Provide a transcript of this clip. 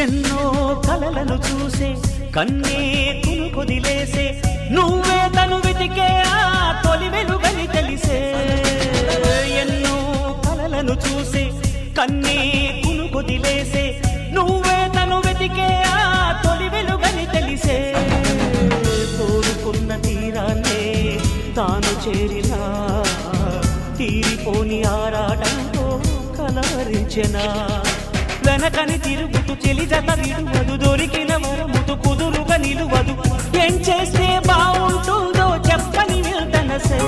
ఎన్నో కలలను చూసే కన్నే కునుకొదిలేసే నువ్వే తను వెతికే ఆ తొలి వెలుగని తెలిసే ఎన్నో కలలను చూసే కన్నే కునుకొదిలేసే నువ్వే తను వెతికే ఆ తొలి వెలుగని తెలిసే కోరుకున్న తీరాన్నే తాను చేరినా తీరిపోని ఆరాటంతో కలవరించెనా వెనకని తిరుగుతూ చెలి జత విడువదు దొరికిన వరముతు కుదురుగా నిలువదు ఏం చేస్తే బాగుంటుందో చెప్పని వెళ్తనసే